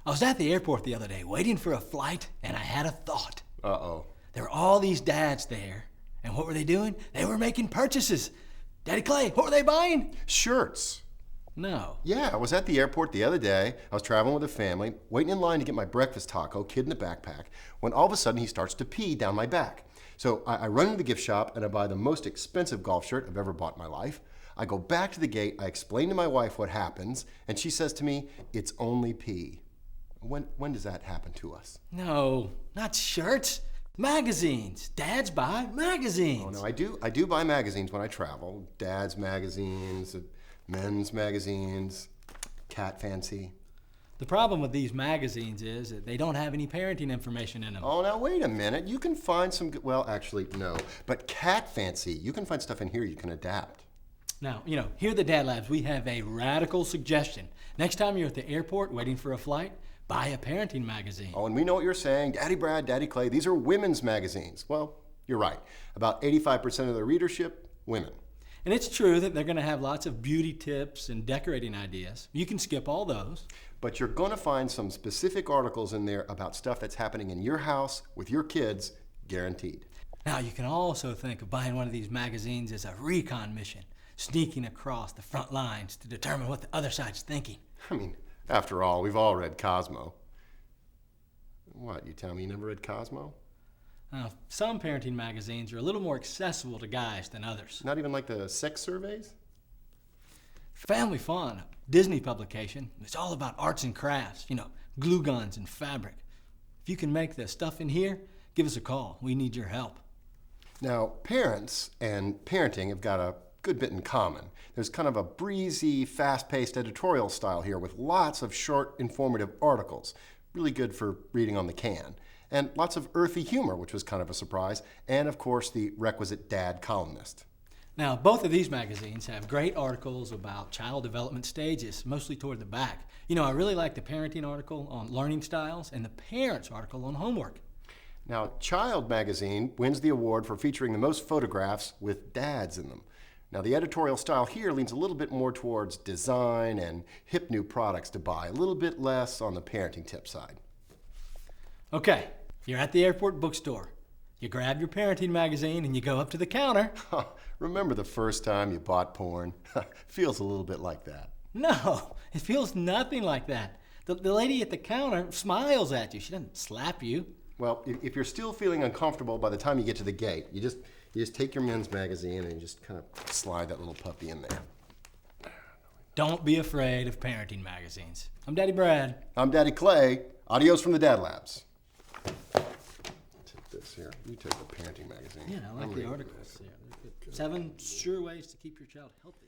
I was at the airport the other day waiting for a flight, and I had a thought. Uh-oh. There were all these dads there, and what were they doing? They were making purchases. Daddy Clay, what were they buying? Shirts. No. Yeah, I was at the airport the other day. I was traveling with a family, waiting in line to get my breakfast taco, kid in a backpack, when all of a sudden he starts to pee down my back. So I run into the gift shop and I buy the most expensive golf shirt I've ever bought in my life. I go back to the gate, I explain to my wife what happens, and she says to me, "It's only pee." When does that happen to us? No, not shirts. Magazines. Dads buy magazines. Oh no, I do buy magazines when I travel. Dad's magazines, men's magazines, cat fancy. The problem with these magazines is that they don't have any parenting information in them. Oh, now wait a minute. You can find some good, well, actually, no. But cat fancy, you can find stuff in here you can adapt. Now, here at the DadLabs, we have a radical suggestion. Next time you're at the airport waiting for a flight, buy a parenting magazine. Oh, and we know what you're saying. Daddy Brad, Daddy Clay, these are women's magazines. Well, you're right. About 85% of the readership, women. And it's true that they're going to have lots of beauty tips and decorating ideas. You can skip all those. But you're going to find some specific articles in there about stuff that's happening in your house with your kids, guaranteed. Now, you can also think of buying one of these magazines as a recon mission, sneaking across the front lines to determine what the other side's thinking. I mean, after all, we've all read Cosmo. What, you tell me you never read Cosmo? Now, some parenting magazines are a little more accessible to guys than others. Not even like the sex surveys? Family Fun, a Disney publication, it's all about arts and crafts, glue guns and fabric. If you can make the stuff in here, give us a call. We need your help. Now, parents and parenting have got a good bit in common. There's kind of a breezy, fast-paced editorial style here with lots of short, informative articles. Really good for reading on the can. And lots of earthy humor, which was kind of a surprise. And of course, the requisite dad columnist. Now, both of these magazines have great articles about child development stages, mostly toward the back. I really like the parenting article on learning styles and the parents article on homework. Now, Child magazine wins the award for featuring the most photographs with dads in them. Now, the editorial style here leans a little bit more towards design and hip new products to buy, a little bit less on the parenting tip side. Okay, you're at the airport bookstore. You grab your parenting magazine and you go up to the counter. Remember the first time you bought porn? Feels a little bit like that. No, it feels nothing like that. The lady at the counter smiles at you. She doesn't slap you. Well, if you're still feeling uncomfortable by the time you get to the gate, you just take your men's magazine and you just kind of slide that little puppy in there. Don't be afraid of parenting magazines. I'm Daddy Brad. I'm Daddy Clay. Adios from the DadLabs. Take this here. You take the parenting magazine. Yeah, I like the articles. 7 sure ways to keep your child healthy.